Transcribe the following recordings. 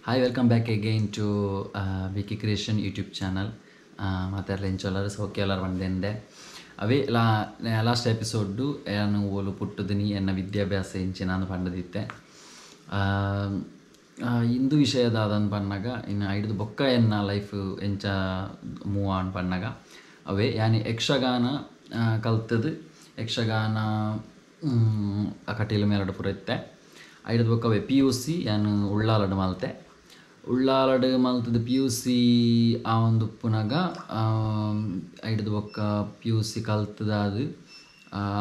Hi, welcome back again to Wiki Creation YouTube channel. ಮಾತಾಡಲಿ ಇಂಚೋಲ್ಲರು ಸೋಕ್ಯಾಲರು ಬಂದೆಂಡೆ ಅವೇ last episode ನಾನು ಓಲು ಪುಟ್ಟುದಿನಿ ಎನ್ನ ವಿದ್ಯಾಭ್ಯಾಸ ಇಂಚೆ ನಾನು ಪಂಡದಿತ್ತೆ ಇಂದು ವಿಷಯದ ಅದನ್ನು ಪನ್ನಾಗ ಇನ್ನು ಐದು ಬೊಕ್ಕ ಎನ್ನ ಲೈಫ್ ಎಂಚ ಮೂವ್ ಆನ್ ಪನ್ನಾಗ ಅವೇ ಯಾನಿ ಯಕ್ಷಗಾನ ಕಲ್ತದು ಯಕ್ಷಗಾನ ಕಟೀಲು ಮೇಲಡು ಪುರತ್ತೆ ಐದು ಬೊಕ್ಕ ಅವೇ PUC ಯಾನು ಉಳ್ಳಾಲಡು ಮಲ್ತೆ ಉಳ್ಳಾಲಡು ಮಲ್ತದ PUC ಆ ಒಂದು ಪುನಗ ಐದು ಬೊಕ್ಕ PUC ಕಲ್ತದಾದು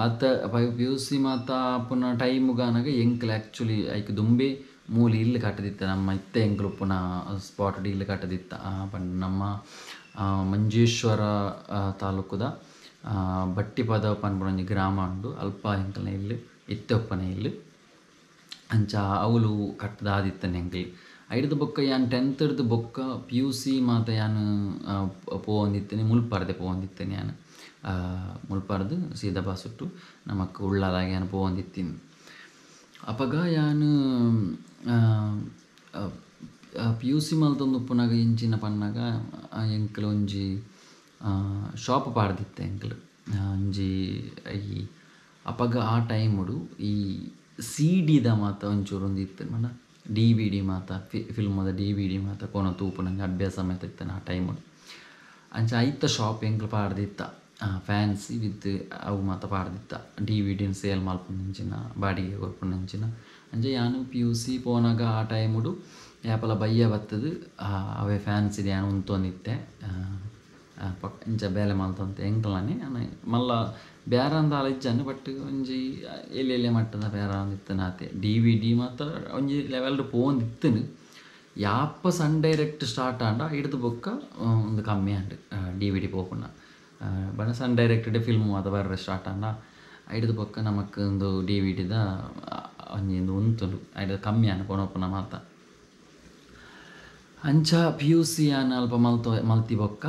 ಆತ PUC ಮಾತ ಪುನಃ ಟೈಮುಗಾನಾಗ ಎಂಕ್ಲು ಆ್ಯಕ್ಚುಲಿ ಐಕ್ ದುಂಬೆ ಮೂಲಿ ಇಲ್ಲಿ ಕಟ್ಟದಿತ್ತ ನಮ್ಮ ಇತ್ತೆ ಎಂಕ್ಲು ಪುನಃ ಸ್ಪಾಟ್ ಇಲ್ಲಿ ಕಟ್ಟದಿತ್ತ ಪಂಡ ನಮ್ಮ ಮಂಜೇಶ್ವರ ತಾಲೂಕುದ ಬಟ್ಟಿಪದ ಪನ್ಪುಣಂಜಿ ಗ್ರಾಮ ಉಂಡು ಅಲ್ಪ ಎಂಕಲ್ನ ಇಲ್ಲಿ ಇತ್ತೆ ಒಪ್ಪನೆ ಇಲ್ಲಿ ಅಂಚ ಅವಳು ಕಟ್ಟದಾದಿತ್ತನೆ ಎಂಕ್ಲಿ ಐದು ಬೊಕ್ಕ ಯಾನ್ 10th ಬೊಕ್ಕ PUC ಮಾತ ಯಾನು ಪೋವಂದಿತ್ತೇನೆ ಮುಲ್ಪಾರ್ದೆ ಪೋವಂದಿತ್ತೇನೆ ಯಾನು ಮುಲ್ಪಾರ್ದು ಸೀದಾ ಬಾಸುಟ್ಟು ನಮಕ್ ಉಳ್ಳಾಲಾಗ ಯಾನು ಪೋವಂದಿತ್ತೀನಿ ಅಪಗ ಯಾನು PUC ಮಲ್ತೊಂದು ಪುನಗ ಇಂಚಿನ ಪನ್ನಾಗ ಎಂಕ್ಲು ಒಂಜಿ ಶಾಪ್ ಪಾಡ್ದಿತ್ತೆ ಎಂಕ್ಲು ಒಂಜಿ ಈ ಅಪಗ ಆ ಟೈಮುಡು ಈ CD ಮಾತ ಒಂಚೂರು ಒಂದು ಇತ್ತು ಮನ DVD ಮಾತ ಫಿಲ್ಮದ DVD ಮಾತ ಕೊನ ತೂಪು ನಂಗೆ ಅಭ್ಯಾಸ ಸಮೇತ ಇತ್ತಾನೆ ಆ ಟೈಮು ಅಂಚ ಐತ ಶಾಪ್ ಎಂಕ್ಲು ಪಾಡ್ದಿತ್ತ ಫ್ಯಾನ್ಸಿ ವಿತ್ ಅವು ಮಾತ ಪಾಡ್ದಿತ್ತ DVD ಸೇಲ್ ಮಲ್ಪುನಂಚಿನ ಬಾಡಿಗೆ ಕೊರ್ಪುನಂಚಿನ ಅಂಚ ಯಾನು PUC ಪೋನಾಗ ಆ ಟೈಮುಡು ಯಾಪಲ ಬಯ್ಯ ಬತ್ತದು ಅವೇ ಫ್ಯಾನ್ಸಿದ ಯಾನು ಉಂತೊಂದಿತ್ತೆ ಇಂಚ ಬೇಲೆ ಮಲ್ತಂತೆ ಎಂಕ್ಲನೆ ಮಲ್ಲ ಬೇರೆ ಅಂತ ಆಲೋಚನೆ ಬಟ್ ಒಂಜಿ ಎಲ್ಲೆಲ್ಲೆ ಮಟ್ಟದ ಬೇರೆ ಅಂದಿತ್ತನ ಆತೆ DVD ಮಾತ್ರ ಒಂಜಿ ಲೆವೆಲ್ ಪೋಂದಿತ್ತನು ಯಾಪ ಸನ್ ಡೈರೆಕ್ಟ್ ಸ್ಟಾರ್ಟ್ ಆಂಡ ಹಿಡ್ದು ಬೊಕ್ಕ ಒಂದು ಕಮ್ಮಿ ಆಂಡ್ DVD ಪೋಪುನ ಬಣ ಸನ್ ಡೈರೆಕ್ಟೆಡ್ ಫಿಲ್ಮ್ ಮಾತ ಬರ್ರೆ ಸ್ಟಾರ್ಟ್ ಆಂಡ ಹಿಡ್ದು ಬೊಕ್ಕ ನಮಕ್ ಒಂದು DVDದ ಒಂಜಿ ಉಂತುಂಡು ಹಿಡ್ದು ಕಮ್ಮಿ ಆಂಡ ಕೊನೊಪ್ಪುನ ಮಾತ ಅಂಚ PUC ಯಾನು ಅಲ್ಪ ಮಲ್ತಿ ಬೊಕ್ಕ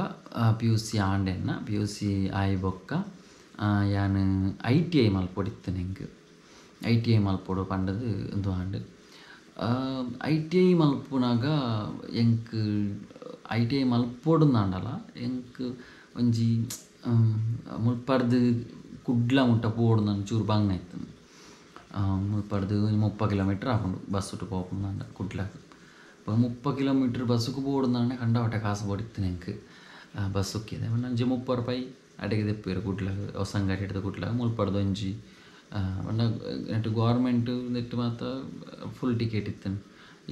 PUC ಆಂಡೆನ್ನ PUC ಆಯಿ ಬೊಕ್ಕ ಯಾನು ITI ಮಲ್ಪೊಡಿತ್ತು ನೆಂಗೆ ITI ಮಲ್ಪೊಡು ಪಂಡದು ಒಂದು ಆಂಡು ITI ಮಲ್ಪುನಾಗ ಎಂಕ್ ITI ಮಲ್ಪೊಡುಂದಾಂಡಲ ಎಂಕ್ ಒಂಜಿ ಮುಲ್ಪರ್ದು ಕುಡ್ಲ ಮುಟ್ಟ ಪೋಡು ಚೂರು ಬಂಗ ಇತ್ತು ಮುಲ್ಪರ್ದು 30 ಕಿಲೋಮೀಟ್ರ್ ಆಪುಂಡು ಬಸ್ಸುಟ್ಟು ಪೋಪುಂದಾಂಡ ಕುಡ್ಲಕ್ಕೆ 30 ಕಿಲೋಮೀಟ್ರ್ ಬಸ್ಸುಕು ಪೋಡುಂದಾಂಡ ಕಂಡವಟ ಕಾಸು ಪೊಡಿತ್ತು ನೆಂಕ್ ಬಸ್ಸುಕ್ಕಿದೆ ನಂಜಿ 30 ರೂಪಾಯಿ ಅಡೆಗೆ ತೆಪ್ಪಿರು ಕುಡ್ಲಾಗ ಹೊಸಂಗಡಿ ಹಿಡಿದು ಕುಡ್ಲಾಗ ಮುಲ್ಪಡ್ದು ಒಂಜಿ ನೆಟ್ಟು ಗೌರ್ಮೆಂಟ್ ನೆಟ್ಟು ಮಾತ ಫುಲ್ ಟಿಕೆಟ್ ಇತ್ತನು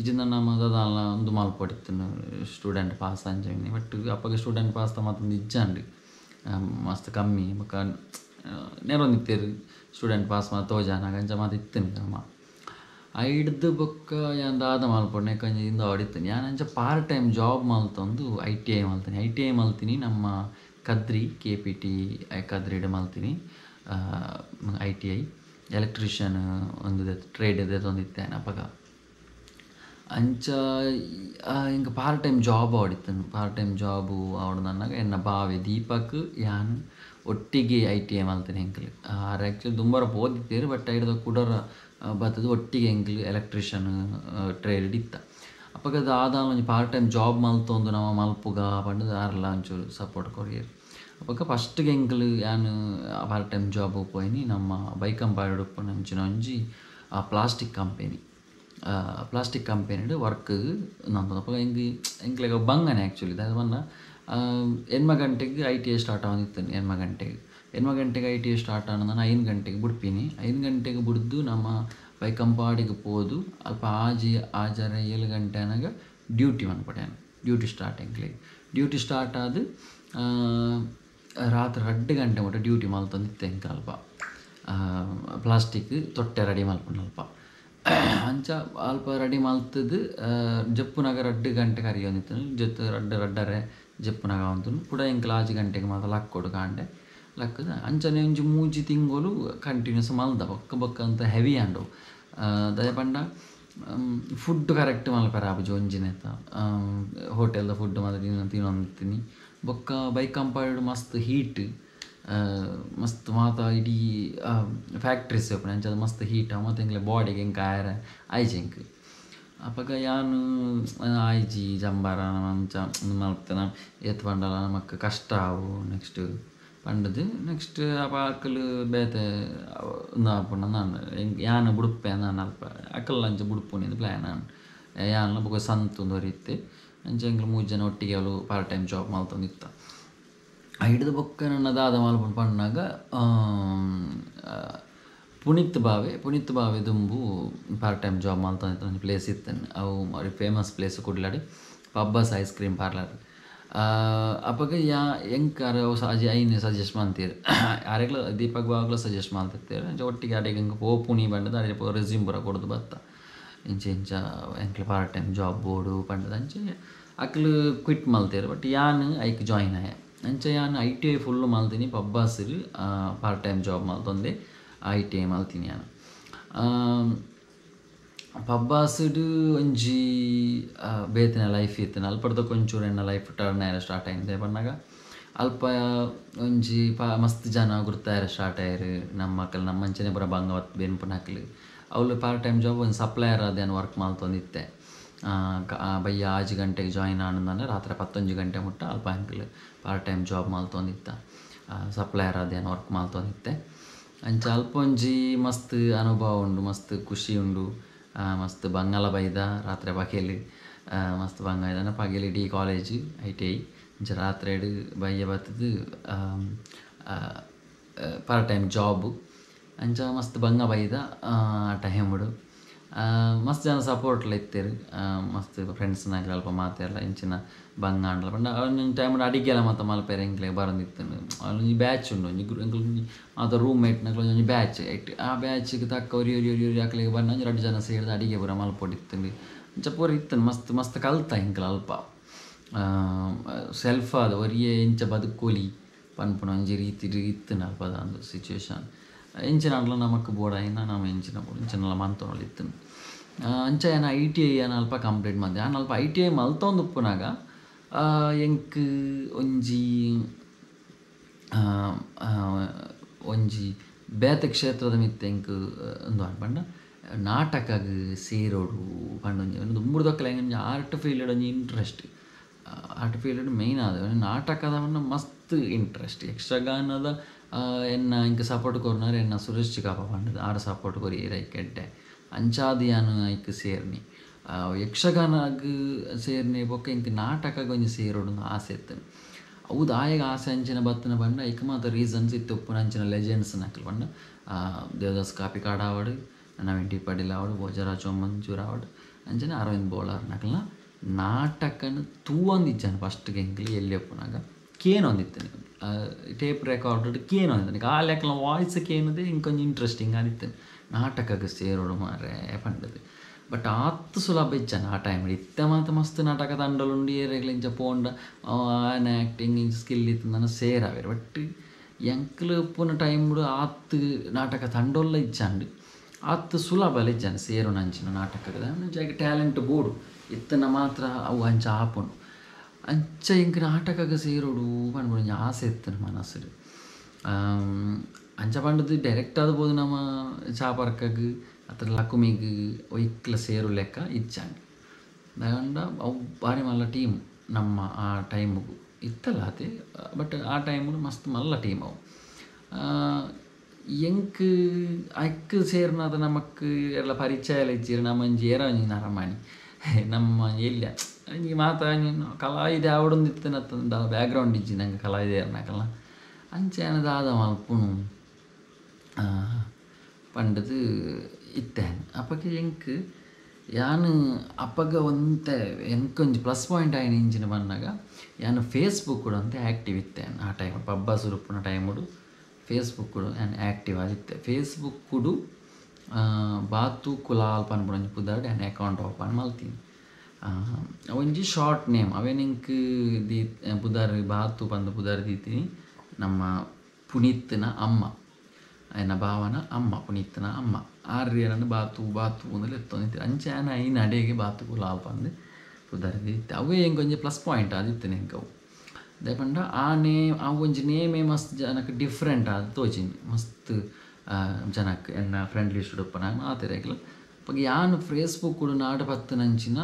ಇಜಿಂದ ನಮ್ಮದು ಅದಲ್ಲ ಒಂದು ಮಲ್ಪಡಿತ್ತನು ಸ್ಟೂಡೆಂಟ್ ಪಾಸ್ ಅಂಜಿ ಬಟ್ ಅಪ್ಪಗೆ ಸ್ಟೂಡೆಂಟ್ ಪಾಸ್ ಮತ್ತೊಂದು ಇಜ್ಜಂಡು ಮಸ್ತ್ ಕಮ್ಮಿ ಬೊಕ್ಕ ನೆರೊಂದಿತ್ತೇರು ಸ್ಟೂಡೆಂಟ್ ಪಾಸ್ ಮಾತ ತೋಜಾನಾಗ ಅಂಚ ಮಾತು ಇತ್ತನು ನಮ್ಮ ಐಡ್ದು ಬೊಕ್ಕ ಯಾಂದಾದ ಮಲ್ಪೊಡ್ನೆ ಕಂಜಿಂದ ಹೊಡಿತೀನಿ ನಾನು ಅಂಚ ಪಾರ್ಟ್ ಟೈಮ್ ಜಾಬ್ ಮಲ್ತೊಂದು ITI ಮಲ್ತೀನಿ ITI ಮಲ್ತೀನಿ ನಮ್ಮ ಕದ್ರಿ KPT ಕದ್ರಿಡ್ ಮಲ್ತೀನಿ ITI ಎಲೆಕ್ಟ್ರಿಷಿಯನ್ ಒಂದು ಟ್ರೇಡ್ ಇದೊಂದಿತ್ತೆ ಅಪಗ ಅಂಚ ಇಂಕ ಪಾರ್ಟ್ ಟೈಮ್ ಜಾಬ್ ಆಡಿತ್ತನು ಪಾರ್ಟ್ ಟೈಮ್ ಜಾಬು ಆವಡು ನನ್ನಾಗ ಎನ್ನ ಬಾವೆ ದೀಪಕ್ ಯಾನು ಒಟ್ಟಿಗೆ ITI ಮಲ್ತೀನಿ ಎಂಕ್ಲು ಆ್ಯಕ್ಚುಲಿ ದುಂಬರ ಓದಿತ್ತೇರು ಬಟ್ ಐಡ್ದ ಕುಡರ ಬತ್ತದು ಒಟ್ಟಿಗೆ ಎಂಕ್ಲು ಎಲೆಕ್ಟ್ರಿಷಿಯನ್ ಟ್ರೇಡ್ ಇತ್ತ ಅಪ್ಪಗದು ಆದಾನ ಒಂಜಿ ಪಾರ್ಟ್ ಟೈಮ್ ಜಾಬ್ ಮಲ್ತೊಂದು ನಮ್ಮ ಮಲ್ಪುಗ ಪಂಡದು ಆರ್ಲ ಒಂಚೂರು ಸಪೋರ್ಟ್ ಕೊರಿಯರು ಅಪ್ಪಗ ಫಸ್ಟ್ಗೆ ಎಂಕ್ಲು ಯಾನು ಪಾರ್ಟ್ ಟೈಮ್ ಜಾಬ್ ಪೋಯಿನಿ ನಮ್ಮ ಬೈಕಂಪಾಡು ಉಪ್ಪುನಂಚಿನ ಒಂಜಿ ಪ್ಲಾಸ್ಟಿಕ್ ಕಂಪೆನಿಡ್ ವರ್ಕ್ ನಂದು ಅಪ್ಪ ಎಂಕ್ಲೆಗ ಬಂಗನೆ ಆ್ಯಕ್ಚುಲಿ ಅದು ಬನ್ನ 8 ಗಂಟೆಗೆ ITI ಸ್ಟಾರ್ಟ್ ಆಗೋದಿತ್ತು 8 ಗಂಟೆಗೆ ITI ಸ್ಟಾರ್ಟ್ ಆದ ನಾನು 5 ಗಂಟೆಗೆ ಬಿಡ್ತೀನಿ 5 ಗಂಟೆಗೆ ಬಿಡ್ದು ನಮ್ಮ ಬೈಕಂಪಾಡಿಗೆ ಪೋದು ಅಲ್ಪ ಆಜರ 7 ಗಂಟೆ ಅನಾಗ ಡ್ಯೂಟಿ ಮನ್ಪಡ್ಯಾನ ಡ್ಯೂಟಿ ಸ್ಟಾರ್ಟ್ ಎಂಕ್ಲೆಗೆ ಡ್ಯೂಟಿ ಸ್ಟಾರ್ಟ್ ಆದ ರಾತ್ರಿ 2 ಗಂಟೆ ಮಟ್ಟ ಡ್ಯೂಟಿ ಮಲ್ತೊಂದಿತ್ತೆ ಎಂಕ ಅಲ್ಪ ಪ್ಲಾಸ್ಟಿಕ್ ತೊಟ್ಟೆ ರೆಡಿ ಮಲ್ಪುಂಡು ಅಲ್ಪ ಅಂಚ ಅಲ್ಪ ರೆಡಿ ಮಲ್ತದು ಜಪ್ಪುನಾಗ 2 ಗಂಟೆ ಕರಿಯೊಂದಿತ್ತು ಜೊತೆ ರಡ್ಡರೆ ಜಪ್ಪುನಾಗ ಅಂತು ಕೂಡ ಎಂಕ್ಲ 5 ಗಂಟೆಗೆ ಮಾತ್ರ ಲಕ್ಕೊಡು ಕಾಂಡೆ ಲಕ್ಕದ ಅಂಚನೆ ಒಂಜಿ 3 ತಿಂಗಳು ಕಂಟಿನ್ಯೂಸ್ ಮಲ್ದ ಬೊಕ್ಕ ಅಂತ ಹೆವಿ ಆಂಡು ದಯ ಪಂಡ ಫುಡ್ ಕರೆಕ್ಟ್ ಮಲ್ಪರ ಆಪುಜಿ ಒಂಜಿನೆತ ಹೋಟೆಲ್ದ ಫುಡ್ ಮಾತ್ರ ತಿನ್ನೊಂದಿತ್ತೀನಿ ಬೊಕ್ಕ ಬೈಕ್ ಕಂಪಾರ್ಡ್ ಮಸ್ತ್ ಹೀಟ್ ಮಸ್ತ್ ಮಾತ ಇಡೀ ಫ್ಯಾಕ್ಟ್ರೀಸ್ ಅಂಚ ಮಸ್ತ್ ಹೀಟ್ ಮತ್ತು ಎಂಕ್ಲೆ ಬಾಡಿಗೆ ಎಂಕ ಆಯರ ಆಯ್ಚೆಂಕ್ ಅಪಗ ಯಾನು ಆಯ್ಜಿ ಜಂಬಾರ ಮಂಚ ಮಲ್ತನ ಏತ್ ಪಂಡಲ ನಮಕ್ ಕಷ್ಟ ಆವು ನೆಕ್ಸ್ಟ್ ಪಂಡದು ನೆಕ್ಸ್ಟ್ ಅಪ ಅಕ್ಕಲು ಬೇತೆ ಉಂದಾಪುಂಡ ನಾನು ಯಾನು ಬುಡುಪೆ ನಾನು ಅಲ್ಪ ಅಕ್ಕಲ್ ಅಂಚ ಬುಡುಪುನಿಂದ ಪ್ಲ್ಯಾನ್ ನಾನು ಯಾನ್ಲ ಬೊಕ ಸಂತುಂದು ಹೊರಿತ್ತೆ ಅಂಚ ಎಂಕ್ಲು 3 ಜನ ಒಟ್ಟಿಗೆ ಅವಳು ಪಾರ್ಟ್ ಟೈಮ್ ಜಾಬ್ ಮಲ್ತೊಂದಿತ್ತ ಹಿಡಿದು ಬೊಕ್ಕ ನನ್ನ ದಾದ ಮಲ್ಪುಂಡು ಪಣ್ಣಾಗ ಪುನೀತ್ ಬಾವೆ ದುಂಬು ಪಾರ್ಟ್ ಟೈಮ್ ಜಾಬ್ ಮಲ್ತೊಂದಿತ್ತ ಒಂದು ಪ್ಲೇಸ್ ಇತ್ತೇನೆ ಅವು ಅವ್ರಿಗೆ ಫೇಮಸ್ ಪ್ಲೇಸ್ ಕುಡ್ಲಾಡಿ ಪಬ್ಬಸ್ ಐಸ್ ಕ್ರೀಮ್ ಪಾರ್ಲರ್ ಅಪ್ಪಗ ಎಂಕಾರ ಅಜಿ ಐನೆ ಸಜೆಸ್ಟ್ ಮಾಡ್ತೀರಿ ಆರೆಗ್ಲ ದೀಪಕ್ ಬಾಗ್ಲ ಸಜೆಸ್ಟ್ ಮಾಡ್ತಿರ್ತೀರಿ ಅಂಚ ಒಟ್ಟಿಗೆ ಅಡಿಗೆ ಹೆಂಗೆ ಪುನಿ ಬಂಡದ ಅಡಿಗೆ ರೆಸ್ಯೂಮ್ ಬರ ಕೊಡೋದು ಬತ್ತ ಇಂಚ ಎಂಕ್ಲೆ ಪಾರ್ಟ್ ಟೈಮ್ ಜಾಬ್ ಬೋರ್ಡು ಪಂಡದ ಅಂಚೆ ಅಕ್ಲು ಕ್ವಿಟ್ ಮಲ್ತೇರು ಬಟ್ ಯಾನು ಐಕ್ ಜಾಯಿನ್ ಆಯ ಅಂಚೆ ಯಾನು ITI ಫುಲ್ಲು ಮಲ್ತೀನಿ ಪಬ್ಬಾಸಿರು ಪಾರ್ಟ್ ಟೈಮ್ ಜಾಬ್ ಮಲ್ತೊಂದೆ ITI ಮಲ್ತೀನಿ ಯಾನು ಪಬ್ಬಾಸಿಡು ಒಂಜಿ ಬೇತಿನ ಲೈಫ್ ಇತ್ತು ಅಲ್ಪಡ್ದ ಕೊಂಚೂರು ಎನ್ನ ಲೈಫ್ ಟರ್ನ್ ಆಯ್ರ ಸ್ಟಾರ್ಟ್ ಆಯ್ತು ಪನ್ನಾಗ ಅಲ್ಪ ಒಂಜಿ ಮಸ್ತ್ ಜನ ಗುರ್ತಾಯಿರ ಸ್ಟಾರ್ಟ್ ಆಯ್ರು ನಮ್ಮ ಮಕ್ಕಳು ನಮ್ಮ ಮಂಚನೆ ಬರ ಬಂಗವತ್ ಬೆನ್ಪುನ ಹಾಕ್ಲಿ ಅವಳು ಪಾರ್ಟ್ ಟೈಮ್ ಜಾಬ್ ಒಂದು ಸಪ್ಲೈಯರ್ ಅದೇನು ವರ್ಕ್ ಮಲ್ತೊಂದಿತ್ತೆ ಬಯ್ಯ 6 ಗಂಟೆಗೆ ಜಾಯಿನ್ ಆನಂದ್ರೆ ರಾತ್ರಿ 11 ಗಂಟೆ ಮುಟ್ಟ ಅಲ್ಪ ಅಂಕಲ್ ಪಾರ್ಟ್ ಟೈಮ್ ಜಾಬ್ ಮಲ್ತೊಂದಿತ್ತ ಸಪ್ಲೈಯರ್ ಅದೇನು ವರ್ಕ್ ಮಲ್ತೊಂದಿತ್ತೆ ಅಂಚ ಅಲ್ಪ ಒಂಜಿ ಮಸ್ತ್ ಅನುಭವ ಉಂಡು ಮಸ್ತ್ ಖುಷಿ ಉಂಡು ಮಸ್ತ್ ಬಂಗಲ ಬೈದ ರಾತ್ರಿ ಬಗೆಲಿ ಮಸ್ತ್ ಬಂಗ ಇದ್ದಾನೆ ಪಗೆಲಿ ಡಿ ಕಾಲೇಜ್ ITI ಇಂಚ ರಾತ್ರಿ ಬಯ್ಯ ಬತ್ತದು ಪಾರ್ಟ್ ಟೈಮ್ ಜಾಬು ಅಂಚ ಮಸ್ತ್ ಬಂಗ ಬೈದ ಟೈಮುಡು ಮಸ್ತ್ ಜನ ಸಪೋರ್ಟ್ಲ ಇತ್ತೇರು ಮಸ್ತ್ ಫ್ರೆಂಡ್ಸ್ನಾಗಲಿ ಅಲ್ಪ ಮಾತೆಲ್ಲ ಇಂಚಿನ ಬಂಗ ಅಂಡ್ಲ ಪಂಡ ಒಂದೊಂದು ಟೈಮ್ ಅಡಿಗೆಲ್ಲ ಮತ್ತು ಮಲ್ಪೇರು ಎಂಕ್ಲೆ ಬರಂದಿತ್ತು ಒಂಜಿ ಬ್ಯಾಚ್ ಉಂಡು ಒಂಜಿ ಮಾತ ರೂಮ್ ಮೇಟ್ನಾಗ್ಲ ಒಂಜಿ ಬ್ಯಾಚ್ ಇಟ್ಟು ಆ ಬ್ಯಾಚಿಗೆ ತಕ್ಕ ಒರಿ ಹಾಕ್ಲಿಗೆ ಬಂದು 2 ಜನ ಸೇರಿದ ಅಡಿಗೆ ಪೂರ ಮಲ್ಪೊಡಿತ್ತಂಡು ಇಂಚ ಪೂರ ಇತ್ತನು ಮಸ್ತ್ ಕಲ್ತ ಎಂಕ್ಲ ಅಲ್ಪ ಸೆಲ್ಫ್ ಆದ ಒರಿಯೇ ಇಂಚ ಬದುಕೋಲಿ ಪನ್ಪುನ ಒಂಜಿ ರೀತಿ ಇತ್ತನು ಅಲ್ಪದ ಒಂದು ಸಿಚುವೇಶನ್ ಇಂಚಿನ ಅಂಡ್ಲ ನಮಕ್ ಬೋಡ ಐನ ನಮ್ಮ ಇಂಚಿನೆಲ್ಲ ಮಂತೊನೊಲಿ ಇತ್ತನು ಅಂಚ ಏನು ITI ಏನು ಅಲ್ಪ ಕಂಪ್ಲೀಟ್ ಮಾಡಿದೆ ನಾನು ಅಲ್ಪ ITI ಮಲ್ತೊಂದು ಉಪ್ಪುನಾಗ ಎಂಕ್ ಒಂಜಿ ಬೇತೆ ಕ್ಷೇತ್ರದ ಮಿತ್ತ ಎಂಕ್ ಒಂದು ಪಂಡ ನಾಟಕಗ್ ಸೇರೋಡು ಪಂಡ ಒಂದು ದುಂಬುಡ್ದೊಕ್ಕಲ ಹೆಂಗೆ ಆರ್ಟ್ ಫೀಲ್ಡ್ ಒಂಜಿ ಇಂಟ್ರೆಸ್ಟ್ ಆರ್ಟ್ ಫೀಲ್ಡ್ ಮೇಯ್ನ್ ಆದ ನಾಟಕದ ಮಸ್ತ್ ಇಂಟ್ರೆಸ್ಟ್ ಯಕ್ಷಗಾನದ ಎನ್ನ ಇಂಕ ಸಪೋರ್ಟ್ ಕೊರ್ನಾರ ಎನ್ನ ಸುರೇಶ್ ಚಿಕಾಪ ಪಂಡದ ಆರು ಸಪೋರ್ಟ್ ಕೊರಿ ರೈಕೆಡ್ಡೆ ಅಂಚಾದ ಯಾನು ಐಕ್ ಸೇರ್ನಿ ಯಕ್ಷಗಾನಗ್ ಸೇರ್ನಿ ಬೊಕ್ಕ ಇಂಕ ನಾಟಕಗ್ ಒಂಜಿ ಸೇರೋಡು ಆಸೆ ಇತ್ತು ಹೌದು ಆಯಗ ಆಸೆ ಅಂಚಿನ ಬತ್ತನ ಪಂಡ ಐಕ್ ಮಾತ ರೀಸನ್ಸ್ ಇತ್ತು ಉಪ್ಪುನ ಅಂಚಿನ ಲೆಜೆಂಡ್ಸ್ ನಕ್ಲು ಪಂಡ ದೇವದಾಸ್ ಕಾಪಿ ಕಾಡ ಆವಡು ನವೀನ್ ಟಿ ಪಾಟೀಲ್ ಆವಡು ಭೋಜರಾಜ್ ಮಂಜೂರ್ ಆವಡು ಅಂಚನೆ ಅರವಿಂದ್ ಬೋಳಾರ್ ನಕ್ಲ ನಾಟಕನ ತೂವೊಂದಿಜ್ಜಾನು ಫಸ್ಟ್ಗೆ ಎಂಕ್ಲಿ ಎಲ್ಲಿ ಒಪ್ಪುನಾಗ ಕೇನೊಂದಿತ್ತೇನೆ ಟೇಪ್ ರೆಕಾರ್ಡ್ ಕೇನೊಂದಿದ್ದಾನೆ ಆ ಲೆಕ್ಕಲ ವಾಯ್ಸ್ ಕೇನದೆ ಇಂಕೊಂಚ ಇಂಟ್ರೆಸ್ಟಿಂಗ್ ಆದಿತ್ತೇನೆ ನಾಟಕಕ್ಕೆ ಸೇರೋಡು ಮಾರೆ ಪಂಡದು ಬಟ್ ಆತ್ತು ಸುಲಭ ಇಜ್ಜಾನ ಆ ಟೈಮಲ್ಲಿ ಇತ್ತ ಮಾತ್ರ ಮಸ್ತ್ ನಾಟಕ ತಂಡಲುಂಡು ಏರೆಗ್ಲ ಇಂಚ ಪೋಂಡ ಆ್ಯಕ್ಟಿಂಗ್ ಇಂಚ ಸ್ಕಿಲ್ ಇತ್ತು ನಾನು ಸೇರಾವೇರು ಬಟ್ ಎಂಕ್ಲು ಉಪ್ಪುನ ಟೈಮ್ಡು ಆತ್ತು ನಾಟಕ ತಂಡೊಲ್ಲ ಇಜ್ಜಾಂಡು ಆತ್ತು ಸುಲಭ ಇಜ್ಜಾನು ಸೇರು ಅಂಚಿನ ನಾಟಕದ ಜಾಗ ಟ್ಯಾಲೆಂಟ್ ಬೋಡು ಇತ್ತನ ಮಾತ್ರ ಅವು ಅಂಚ ಆಪುಂಡು ಅಂಚ ಇಂಕ ನಾಟಕಕ್ಕೆ ಸೇರೋಡು ಪಂಡ್ಬಿಡು ಆಸೆ ಇತ್ತು ಮನಸ್ಸು ಅಂಚ ಪಂಡದು ಡೈರೆಕ್ಟ್ ಆದ್ಬೋದು ನಮ್ಮ ಚಾಪರ್ಕಗ್ ಅತ್ರ ಲಕುಮಿಗ್ ಒಯ್ಕ್ಲ ಸೇರು ಲೆಕ್ಕ ಇಚ್ಚಾಂಡು ದಾಂಡ ಅವು ಭಾರಿ ಮಲ್ಲ ಟೀಮ್ ನಮ್ಮ ಆ ಟೈಮಿಗೂ ಇತ್ತಲ್ಲ ಅದೇ ಬಟ್ ಆ ಟೈಮು ಮಸ್ತ್ ಮಲ್ಲ ಟೀಮ್ ಅವು ಎಂಕ್ ಅಕ್ ಸೇರ್ನಾದ ನಮಕ್ ಎಲ್ಲ ಪರಿಚಯ ಎಲ್ಲ ಇಚ್ಚಿರು ನಮ್ಮಂಜಿ ಏರ ನರಮಾಣಿ ನಮ್ಮ ಎಲ್ಲ ಈ ಮಾತ ಕಲಾವಿದೆ ಆವಡೊಂದಿತ್ತನತ್ತಂದ ಬ್ಯಾಕ್ಗ್ರೌಂಡ್ ಇಜ್ಜಿ ನಂಗೆ ಕಲಾವಿದೆ ಏರ್ನಾಕಲ್ಲ ಅಂಚೆನದಾದ ಮಲ್ಪುನು ಪಂಡದು ಇತ್ತೇನೆ ಅಪ್ಪಗೆ ಎಂಕ್ ಯಾನು ಅಪ್ಪಗ ಒಂತೆ ಎಂಕೊಂಜಿ ಪ್ಲಸ್ ಪಾಯಿಂಟ್ ಆಯ್ನ ಇಂಚಿನ ಬಂದಾಗ ಯಾನು ಫೇಸ್ಬುಕ್ ಕೂಡ ಅಂತ ಆ್ಯಕ್ಟಿವ್ ಇತ್ತೇನೆ ಆ ಟೈಮ್ ಪಬ್ಬ ಸುರುಪುನ ಟೈಮುಡು ಫೇಸ್ಬುಕ್ ಕೂಡ ನಾನು ಆ್ಯಕ್ಟಿವ್ ಆಗಿತ್ತೆ ಫೇಸ್ಬುಕ್ ಕೂಡ ಬಾತು ಕುಲಾಲ್ ಪನ್ಪುನ ಪುದಾರ್ಡ್ ನಾನು ಅಕೌಂಟ್ ಓಪನ್ ಮಲ್ತೀನಿ ಒಂಜಿ ಶಾರ್ಟ್ ನೇಮ್ ಅವೇನಿಂಕ್ ದಿ ಪುದಾರ್ ಬಾತು ಪಂದು ಪುದಾರ್ ದೀತೀನಿ ನಮ್ಮ ಪುನೀತ್ನ ಅಮ್ಮ ಆಯ್ನ ಭಾವನ ಅಮ್ಮ ಪುನೀತ್ನ ಅಮ್ಮ ಆರ್ಯನನ್ನು ಬಾತು ಅಂದ್ರೆ ಎತ್ತೊಂದಿತ್ತು ಅಂಚಾನ ಐನ ಅಡೆಗೆ ಬಾತು ಕುಲಾಲ್ ಪಂದು ಪುದಾರ್ ದೀತಿ ಅವೇ ಹೆಂಗೊಂಜಿ ಪ್ಲಸ್ ಪಾಯಿಂಟ್ ಆದಿತ್ತು ನೆಂಕವು ಅದೇ ಪಂಡ ಆ ನೇಮ್ ಆ ಒಂಜಿ ನೇಮೇ ಮಸ್ತ್ ಜನಕ್ಕೆ ಡಿಫ್ರೆಂಟ್ ಆದ ತೋಜಿನಿ ಮಸ್ತ್ ಜನಕ್ಕೆ ಎನ್ನ ಫ್ರೆಂಡ್ ಲಿಸ್ಟ್ ಉಪ್ಪನಾಗ ಮಾತಿರಕ್ಲ ಅವಾಗ ಯಾನು ಫೇಸ್ಬುಕ್ ಕೂಡ ನಾಟ ಪತ್ತನಂಚಿನ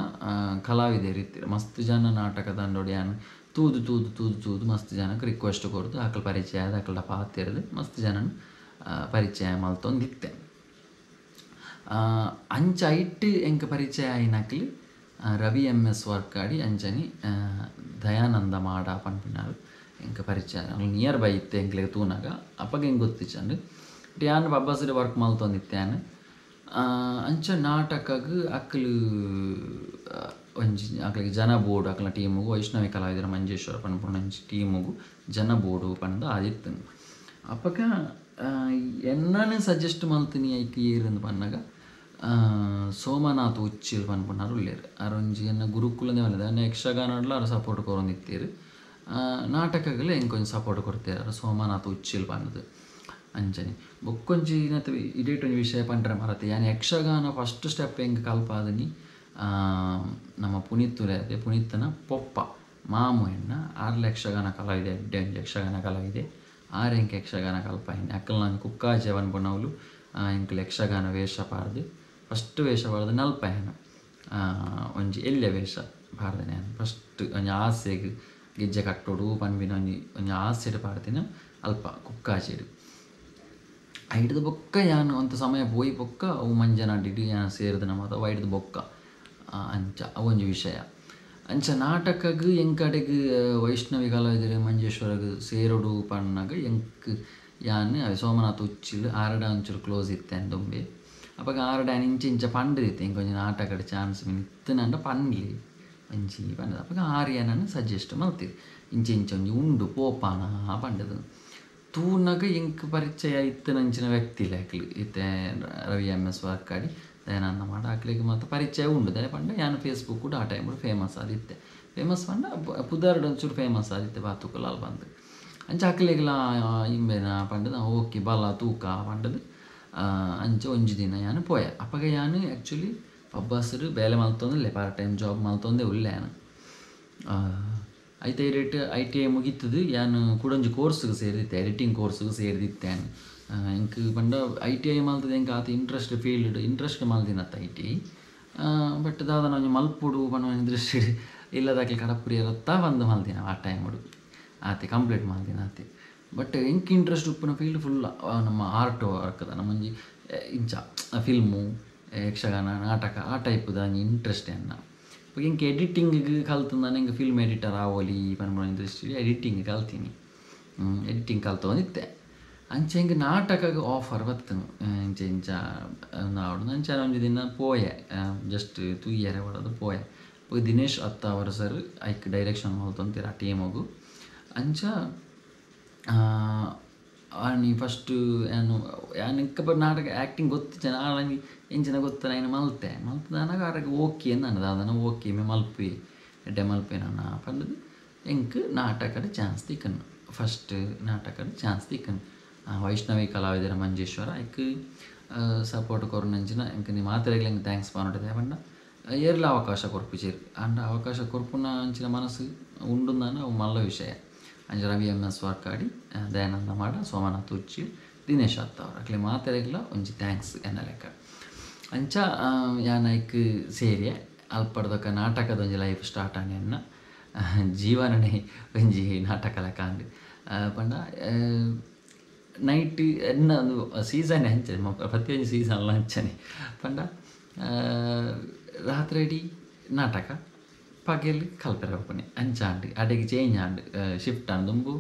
ಕಲಾವಿದರು ಇರ್ತೀರ ಮಸ್ತ್ ಜನ ನಾಟಕ ತಂಡೋಡು ಯಾನು ತೂದು ತೂದು ತೂದು ತೂದು ಮಸ್ತ್ ಜನಕ್ಕೆ ರಿಕ್ವೆಸ್ಟ್ ಕೊಡ್ದು ಆಕಳ ಪರಿಚಯ ಆದ ಆಕಳ ಪಾತಿರದು ಮಸ್ತ್ ಜನನ ಪರಿಚಯ ಮಲ್ತೊಂದಿತ್ತೆ ಅಂಚ ಐಟ್ ಎಂಕ ಪರಿಚಯ ಆಯ್ನಕ್ಲಿ ರವಿ MS ವರ್ಕಾಡಿ ಅಂಚನಿ ದಯಾನಂದ ಮಾಡ ಪನ್ಪಿನಾರು ಎಂಕ ಪರಿಚಯ ನಿಯರ್ ಬೈ ಇತ್ತೆ ಎಂಕ್ಲೆಗೆ ತೂನಾಗ ಅಪ್ಪಗೆ ಹೆಂಗೆ ಗೊತ್ತಿಚ್ಚಂಡು ಯಾನು ಬಬ್ಬಸರಿ ವರ್ಕ್ ಮಲ್ತೊಂದಿತ್ತೇನು ಅಂಚ ನಾಟಕಗೆ ಅಕ್ಕಲು ಒಂಜಿ ಅಕ್ಲಿಗೆ ಜನ ಬೋರ್ಡು ಅಕ್ಲ ಟೀಮುಗು ವೈಷ್ಣವಿ ಕಲಾವಿದರ ಮಂಜೇಶ್ವರ ಪನ್ಪುಣಂಚಿ ಟೀಮುಗು ಜನ ಬೋರ್ಡು ಪಂದು ಆದಿತ್ತು ಅಪ್ಪಗ ಎನ್ನನೇ ಸಜೆಸ್ಟ್ ಮಲ್ತೀನಿ ಐಕ್ ಏರಂದು ಪನ್ನಾಗ ಸೋಮನಾಥ್ ಉಚ್ಚಿಲ್ ಪನ್ಪುನಾರು ಉಳ್ಳೇರು ಅರೊಂಜಿ ಎನ್ನ ಗುರುಕುಲನೇ ಒಳ್ಳೆದ ಅನ್ನ ಯಕ್ಷಗಾನಡ್ಲ ಅವ್ರು ಸಪೋರ್ಟ್ ಕೊರೊಂದಿತ್ತೀರು ನಾಟಕಗಳು ಹೆಂಗೆ ಕೊಂಚ ಸಪೋರ್ಟ್ ಕೊಡ್ತಾರೆ ಅವ್ರು ಸೋಮನಾಥ್ ಉಚ್ಚಿಲ್ ಪನ್ನದು ಅಂಚನೆ ಬೊಕ್ಕೊಂಜಿ ಇನ್ನತ್ತು ಇಡೇಟೊಂಜಿ ವಿಷಯ ಪಂಡ್ರೆ ಮರತೆ ಯಾನು ಯಕ್ಷಗಾನ ಫಸ್ಟ್ ಸ್ಟೆಪ್ ಹೆಂಗೆ ಕಲ್ಪಾದನಿ ನಮ್ಮ ಪುನೀತನ ಪೊಪ್ಪ ಮಾಮು ಎನ್ನ 6 ಯಕ್ಷಗಾನ ಕಲಾವಿದೆ ಎಡ್ಡೆ ಒಂಜಿ ಯಕ್ಷಗಾನ ಕಲಾವಿದೆ 6 ಎಂಕ್ ಯಕ್ಷಗಾನ ಕಲ್ಪಾಯಿನಿ ಅಕ್ಕಲ್ ನಾನು ಕುಕ್ಕಾಜೆ ಪನ್ಪುನವ್ಲು ಎಂಕಲ್ ಯಕ್ಷಗಾನ ವೇಷ ಪಾಡ್ದು ಫಸ್ಟ್ ವೇಷ ಪಾಡ್ದು ನಲ್ಪಾಯನ ಒಂಜಿ ಎಲ್ಯ ವೇಷ ಪಾಡ್ದೆ ನಾನು ಫಸ್ಟ್ ಒಂಜಿ ಆಸೆಗೆ ಗೆಜ್ಜೆ ಕಟ್ಟೋಡು ಪನ್ಪಿನ ಒಂಜಿ ಆಸೆಡು ಪಾಡ್ತೀನಿ ಅಲ್ಪ ಕುಕ್ಕಾಜೆಡು ಐಡ್ದು ಬೊಕ್ಕ ಯಾನು ಅಂತ ಸಮಯ ಪೋಯಿ ಬೊಕ್ಕ ಅವು ಮಂಜನಾಡಿಡು ಯಾನು ಸೇರಿದ ನಮ್ಮ ಅವು ಐಡ್ದು ಬೊಕ್ಕ ಅಂಚ ಅವೊಂಜಿ ವಿಷಯ ಅಂಚ ನಾಟಕಗೆ ಎಂಕಡೆಗೆ ವೈಷ್ಣವಿ ಕಲಾವಿದರು ಮಂಜೇಶ್ವರಗೆ ಸೇರೋಡು ಪಣ್ಣಾಗ ಎಂಕ್ ಯಾನು ಸೋಮನಾಥ್ ಉಚ್ಚಿಲ್ ಆರಡ ಒಂಚೂರು ಕ್ಲೋಸ್ ಇತ್ತೆ ದುಂಬೆ ಅವಾಗ ಆರಡ ಇಂಚ ಪಂಡಿದಿತ್ತೆ ಇಂಕ ಒಂಜಿ ನಾಟಕದ ಚಾನ್ಸ್ ಇತ್ತನಂಡ ಪನ್ಲಿ ಒಂಜಿ ಪಂಡದ ಅವಾಗ ಆರ್ಯನನ್ನು ಸಜೆಸ್ಟ್ ಮಲ್ತೀರಿ ಇಂಚ ಒಂಜಿ ಉಂಡು ಪೋಪಾನ ಪಂಡದು ತೂನಾಗ ಎಂಕ್ ಪರಿಚಯ ಇತ್ತನಂಚಿನ ವ್ಯಕ್ತಿ ಲೆಕ್ಕಲಿ ಇತ್ತೆ ರವಿ MS ವರ್ಕಾಡಿ ದಯಾನಂದ ಮಾಡ ಆಕ್ಲಿಗೆ ಮತ್ತು ಪರಿಚಯ ಉಂಡು ದಯ ಪಂಡ ಯಾನು ಫೇಸ್ಬುಕ್ ಕೂಡ ಆ ಟೈಮ್ ಫೇಮಸ್ ಆದಿತ್ತೆ ಫೇಮಸ್ ಪಂಡ ಪುದಾರ್ಡ್ ಒಂಚೂರು ಫೇಮಸ್ ಆದಿತ್ತೆ ಬಾತುಕಲಾಲ್ ಬಂದು ಅಂಚ ಆಕ್ಲಿಗೆಲ್ಲ ಇಂಬೇನ ಪಂಡದ ಓಕೆ ಬಲ ತೂಕ ಪಂಡದು ಅಂಚ ಒಂಜಿ ದಿನ ಯಾನು ಪೋಯ ಅಪ್ಪಗ ಯಾನು ಆ್ಯಕ್ಚುಲಿ ಪಬ್ಬಸರು ಬೇಲೆ ಮಲ್ತೊಂದಿಲ್ಲೆ ಪಾರ್ಟ್ ಟೈಮ್ ಜಾಬ್ ಮಲ್ತೊಂದೆ ಉಳ್ಳೆ ಯಾನು ಐತೆ ರೇಟ್ ITI ಮುಗಿತದು ಯಾನು ಕೂಡೊಂಜಿ ಕೋರ್ಸ್ಗೆ ಸೇರಿದಿತ್ತೆ ಎಡಿಟಿಂಗ್ ಕೋರ್ಸ್ಗೆ ಸೇರಿದಿತ್ತೆ ಎಂಕ್ ಪಂಡ ITI ಮಲ್ತದ ಎಂಕ್ ಆತ ಇಂಟ್ರೆಸ್ಟ್ ಮಲ್ದಿನತ್ತ ITI ಬಟ್ ದಾದ ಒಂಜಿ ಮಲ್ಪುಡು ಪಂಡ ಇಂಟ್ರೆಸ್ಟ್ ಇಲ್ಲದಾಕಿ ಕಡಪುರಿ ರತ್ತ ಬಂದು ಮಲ್ದಿನ ಆ ಟೈಮ್ ಹುಡುಗ ಆತೆ ಕಂಪ್ಲೀಟ್ ಮಲ್ದಿನ ಆತೆ ಬಟ್ ಎಂಕ್ ಇಂಟ್ರೆಸ್ಟ್ ಉಪ್ಪುನ ಫೀಲ್ಡ್ ಫುಲ್ ನಮ್ಮ ಆರ್ಟ್ ವರ್ಕ್ದ ನಮ್ಮೊಂಜಿ ಇಂಚ ಫಿಲ್ಮು ಯಕ್ಷಗಾನ ನಾಟಕ ಆ ಟೈಪ್ದ ಇಂಟ್ರೆಸ್ಟ್ ಅನ್ನ ಇಂಕ ಎಡಿಟಿಂಗಿಗೆ ಕಲ್ತು ನಾನು ಹಿಂಗೆ ಫಿಲ್ಮ್ ಎಡಿಟರ್ ಆಗೋಲಿ ಪನ್ಪುಣ ಇಂಟ್ರೆಸ್ಟ್ ಎಡಿಟಿಂಗ್ ಕಲ್ತೀನಿ ಎಡಿಟಿಂಗ್ ಕಲ್ತೊಂದಿತ್ತೆ ಅಂಚೆ ಹಿಂಗೆ ನಾಟಕಗೆ ಆಫರ್ ಬರ್ತನು ಇಂಚ ನಾಡು ಅಂಚೆ ಒಂಜಿ ದಿನ ಪೋಯೆ ಜಸ್ಟ್ 2 ಇಯರ್ ಹೊಡೋದು ಪೋಯೆ ದಿನೇಶ್ ಅತ್ತಾವರ ಸರ್ ಐಕ್ ಡೈರೆಕ್ಷನ್ ಮಲ್ತೊಂತೀರ ಆ ಟೀಮಗು ಅಂಚ ನೀ ಫಸ್ಟ್ ಏನು ಇಂಕ ನಾಟಕ ಆ್ಯಕ್ಟಿಂಗ್ ಗೊತ್ತಿಚ್ಚ ನಾಳೆ ಎಂಚಿನ ಗೊತ್ತ ನಾನು ಮಲ್ತನಾಗ ಆರಗೆ ಓಕೆ ಅನ್ನದ ಅದನ್ನು ಓಕೆ ಮಲ್ಪಿ ಎಡ್ಡೆ ಮಲ್ಪೆ ನಾನು ಪಂಡದು ಎಂಕ್ ನಾಟಕದ ಚಾನ್ಸ್ ತಿಕ್ಕನು ಫಸ್ಟ್ ನಾಟಕದ ಚಾನ್ಸ್ ತಿಕ್ಕನು ವೈಷ್ಣವಿ ಕಲಾವಿದರ ಮಂಜೇಶ್ವರ ಐಕ್ ಸಪೋರ್ಟ್ ಕೊರನಂಚಿನ ಎಂಕ್ ನೀ ಮಾತ್ರೆಗೆ ಹೆಂಗೆ ಥ್ಯಾಂಕ್ಸ್ ಪಾನೋಟಿದೆ ಪಂಡ ಏರ್ಲ ಅವಕಾಶ ಕೊರ್ಪಿಚೇರಿ ಅಂಡ ಅವಕಾಶ ಕೊರ್ಪುನ ಅಂಚಿನ ಮನಸ್ಸು ಉಂಡು ನಾನು ಅವು ಮಲ್ಲ ವಿಷಯ ಅಂಚ ರವಿ MS ವರ್ಕಾಡಿ ದಯಾನಂದ ಮಾಡ ಸೋಮನಾಥ್ ಉಚ್ಚಿಲ್ ದಿನೇಶ್ ಅತ್ತವ್ರು ಅಕ್ಲೆ ಮಾತೆರೆಗ್ಲ ಒಂಜಿ ಥ್ಯಾಂಕ್ಸ್ ಎನ್ನ ಲೆಕ್ಕ ಅಂಚ ಯಾನ್ ಐಕ್ ಸೇರಿ ಅಲ್ಪಡ್ದೊಕ್ಕ ನಾಟಕದ ಒಂಜಿ ಲೈಫ್ ಸ್ಟಾರ್ಟ್ ಆಂಡೆನ್ನ ಜೀವನನೇ ಒಂಜಿ ನಾಟಕ ಲೆಕ್ಕ ಅಂಡು ಪಂಡ ನೈಟ್ ಎನ್ನ ಒಂದು ಸೀಸನ್ ಹಂಚನೆ ಪ್ರತಿಯೊಂದು ಸೀಸನ್ಲ ಹಂಚನೆ ಪಂಡ ರಾತ್ರಿ ಇಡೀ ನಾಟಕ ಪಗೆಯಲ್ಲಿ ಕಲ್ಪೆರ ಹೋಗ್ಬನಿ ಅಂಚಾಂಡು ಅಡೆಗೆ ಚೇಂಜ್ ಆಂಡು ಶಿಫ್ಟ್ ಆಂಡು ದುಂಬು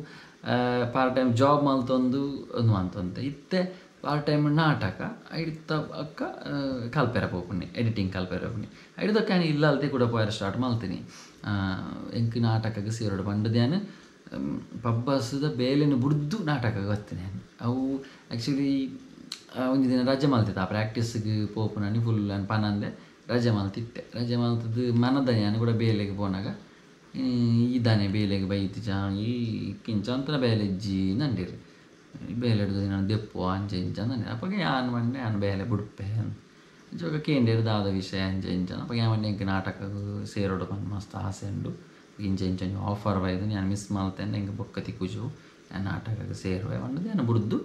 ಪಾರ್ಟ್ ಟೈಮ್ ಜಾಬ್ ಮಲ್ತೊಂದು ಒಂದು ಮಂತೊಂದು ಇತ್ತೆ ಪಾರ್ಟ್ ಟೈಮ್ ನಾಟಕ ಐಡ್ತ ಅಕ್ಕ ಕಲ್ಪೆರ ಹೋಗ್ಬನಿ ಎಡಿಟಿಂಗ್ ಕಲ್ಪೆರ ಹೋಗ್ಬನಿ ಐಡ್ದಕ್ಕೆ ನಾನು ಇಲ್ಲ ಅಲ್ತೆ ಕೂಡ ಪೋಯರ್ ಸ್ಟಾರ್ಟ್ ಮಲ್ತೀನಿ ಎಂಕ್ ನಾಟಕಕ್ಕೆ ಸೇರೋಡು ಪಂಡದೇನು ಪಬ್ಬಸದ ಬೇಲೆನ ಬುಡ್ದು ನಾಟಕಕ್ಕೆ ಬರ್ತೀನಿ ನಾನು ಅವು ಆ್ಯಕ್ಚುಲಿ ಒಂದು ದಿನ ರಜೆ ಮಲ್ತಿದ್ದೆ ಆ ಪ್ರಾಕ್ಟೀಸ್ಗೆ ಪೋಪು ನಾನು ಫುಲ್ ನಾನು ಪನಂದೆ ರಜೆ ಮಲ್ತಿತ್ತೆ ರಜೆ ಮಲ್ತದ್ದು ಮನದ ನಾನು ಕೂಡ ಬೇಲೆಗೆ ಪೋನಾಗ ಇದ್ದಾನೆ ಬೇಲೆಗೆ ಬೈತಿ ಈ ಕಿಂಚ ಅಂತ ಬೇಲೆಜ್ಜಿ ನಂಡಿರಿ ಬೇಲೆ ಹಿಡ್ದು ನಾನು ದೆಪ್ಪು ಅಂಚೆ ಇಂಚ ನಂಡಿ ಅಪ್ಪಾಗ ಯಾನ್ ಮಂಡೆ ನಾನು ಬೇಲೆ ಬಿಡ್ಪೆ ಜೋಗ ಕೇಂದ್ರದಾದ ವಿಷಯ ಅಂಚೆ ಇಂಚ ಅಪ್ಪಾಗ ಯಾವ ಮಂಡೆ ಇಂಕ ನಾಟಕ ಸೇರೋಡು ಬಂದು ಮಸ್ತ್ ಆಸೆ ಉಂಡು ಇಂಚೆ ಇಂಚ ಆಫರ್ ಬೈದು ನಾನು ಮಿಸ್ ಮಾಡ್ತೇನೆ ಹಿಂಗೆ ಬೊಕ್ಕ ತಿಕ್ಕುಜು ನಾನು ನಾಟಕಕ್ಕೆ ಸೇರುವೆ ಬಂದು ನಾನು ಬಿಡ್ದು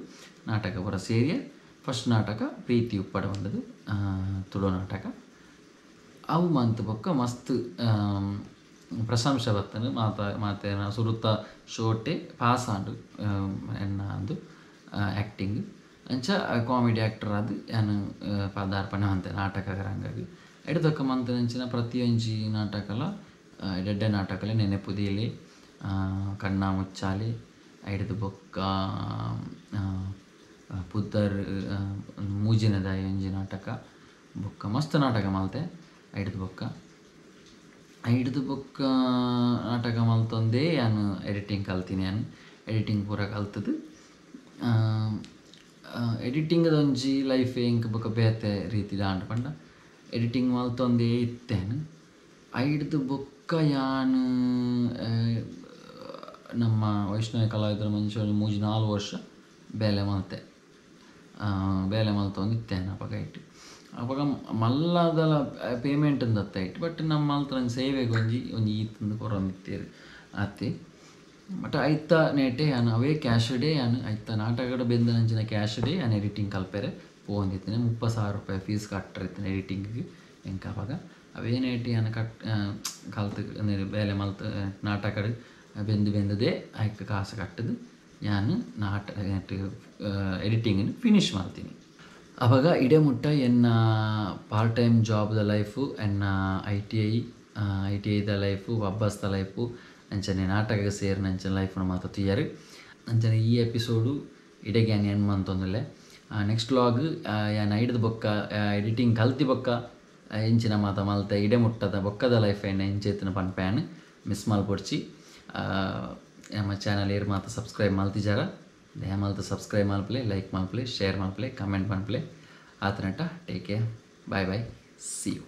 ನಾಟಕ ಪೂರ ಸೇರಿ ಫಸ್ಟ್ ನಾಟಕ ಪ್ರೀತಿ ಉಪ್ಪಡ ಬಂದದು ತುಳು ನಾಟಕ ಅವು ಮಂತ್ ಬೊಕ್ಕ ಮಸ್ತ್ ಪ್ರಶಂಸೆ ಬರ್ತದೆ ಮಾತೆ ಸುರುತ್ತ ಶೋಟೆ ಪಾಸ್ ಆಂಡು ಎನ್ನ ಅಂದು ಆ್ಯಕ್ಟಿಂಗ್ ಅಂಚ ಕಾಮಿಡಿ ಆ್ಯಕ್ಟರ್ ಅದು ಏನು ಪದಾರ್ಪಣೆ ಅಂತೆ ನಾಟಕ ರಂಗಾಗಿ ಎಡದೊಕ್ಕ ಮಂತನಂಚಿನ ಪ್ರತಿಯೊಂಜಿ ನಾಟಕಲ ಎಡ್ಡೆ ನಾಟಕಲೆ ನೆನೆಪುದಿಯಲಿ ಕಣ್ಣಾ ಮುಚ್ಚಾಲೆ ಐಡದು ಬೊಕ್ಕ ಪುದ್ದರ್ ಮೂಜಿನದಾಯಿ ಒಂಜಿ ನಾಟಕ ಬೊಕ್ಕ ಮಸ್ತ್ ನಾಟಕ ಮಲ್ತೆ ಐಡದು ಬೊಕ್ಕ ನಾಟಕ ಮಲ್ತೊಂದೇ ನಾನು ಎಡಿಟಿಂಗ್ ಕಲ್ತೀನಿ ನಾನು ಎಡಿಟಿಂಗ್ ಪೂರ ಕಲ್ತದು ಎಡಿಟಿಂಗ್ದ ಒಂಜಿ ಲೈಫ್ ಎಂಕ್ ಬೊಕ್ಕ ಬೇತೆ ರೀತಿ ದಾಂಡ್ ಪಂಡ ಎಡಿಟಿಂಗ್ ಮಲ್ತೊಂದೇ ಇತ್ತೇನು ಐಡ್ದು ಬೊಕ್ಕ ಯಾನು ನಮ್ಮ ವೈಷ್ಣವ ಕಲಾವಿದರ ಮಂಚ 3-4 ವರ್ಷ ಬೇಲೆ ಮಲ್ತೊಂದು ಇತ್ತೇನೆ ಅವಾಗ ಇಟ್ಟು ಅವಾಗ ಮಲ್ಲದಲ ಪೇಮೆಂಟ್ ದತ್ತ ಇಟ್ಟು ಬಟ್ ನಮ್ಮ ಮಲ್ತ ನಂಗೆ ಸೇವೆಗೆ ಒಂಜಿ ಈತಂದು ಕೊರೊಂದಿತ್ತೇರು ಆತಿ ಬಟ್ ಐತ ನೇಟೆ ಯಾನು ಅವೇ ಕ್ಯಾಶ್ ಡೇ ಯಾನು ಐತ ನಾಟಕದ ಬೆಂದ ನಂಚಿನ ಕ್ಯಾಶ್ ಡೇ ನಾನು ಎಡಿಟಿಂಗ್ ಕಲ್ಪೆರೆ ಪೋಂದಿತ್ತೇನೆ 30,000 ರೂಪಾಯಿ ಫೀಸ್ ಕಟ್ಟಿರ್ತೀನಿ ಎಡಿಟಿಂಗಿಗೆ ಎಂಕ ಅವಾಗ ಅವೇ ನೇಟೆ ಯಾನು ಕಲ್ತು ಬೇಲೆ ಮಲ್ತ ನಾಟಕದ ಬೆಂದದೇ ಆಯ್ಕೆ ಕಾಸು ಕಟ್ಟದು ನಾನು ಎಡಿಟಿಂಗನ್ನು ಫಿನಿಶ್ ಮಾಡ್ತೀನಿ ಅವಾಗ ಇಡೇ ಮುಟ್ಟ ಎನ್ನ ಪಾರ್ಟ್ ಟೈಮ್ ಜಾಬ್ದ ಲೈಫು ಎನ್ನ ಐ ಟಿ ಐದ ಲೈಫು ಅಬ್ಬಸ್ದ ಲೈಫು ಅಂಚನೆ ನಾಟಕಕ್ಕೆ ಸೇರಿ ನಂಚನ ಲೈಫ್ನ ಮಾತು ತೀಯರು ಅಂಚನೆ ಈ ಎಪಿಸೋಡು ಇಡೆಗೆ ನಾನು ಏನು ಅಂತಂದಲೆ ನೆಕ್ಸ್ಟ್ ವ್ಲಾಗ್ ಯಾನು ಐಡ್ದು ಬೊಕ್ಕ ಎಡಿಟಿಂಗ್ ಕಲ್ತಿ ಬೊಕ್ಕ ಎಂಚಿನ ಮಾತ ಮಲ್ತ ಇಡೆ ಮುಟ್ಟದ ಬೊಕ್ಕದ ಲೈಫ್ ಎಣ್ಣೆ ಎಂಚೆತ್ತಿನ ಪನ್ಪ್ಯಾನ್ ಮಿಸ್ ಮಲ್ಪೊಡ್ಚಿ ನಮ್ಮ ಚಾನಲ್ ಏರ್ ಮಾತ ಸಬ್ಸ್ಕ್ರೈಬ್ ಮಲ್ತಿಜಾರ ದಯಮಾಲ್ತು ಸಬ್ಸ್ಕ್ರೈಬ್ ಮಲ್ಪಲೆ ಲೈಕ್ ಮಲ್ಪಲೆ ಶೇರ್ ಮಲ್ಪಲೆ ಕಮೆಂಟ್ ಮಲ್ಪಲೆ ಆತನಟ take care bye see you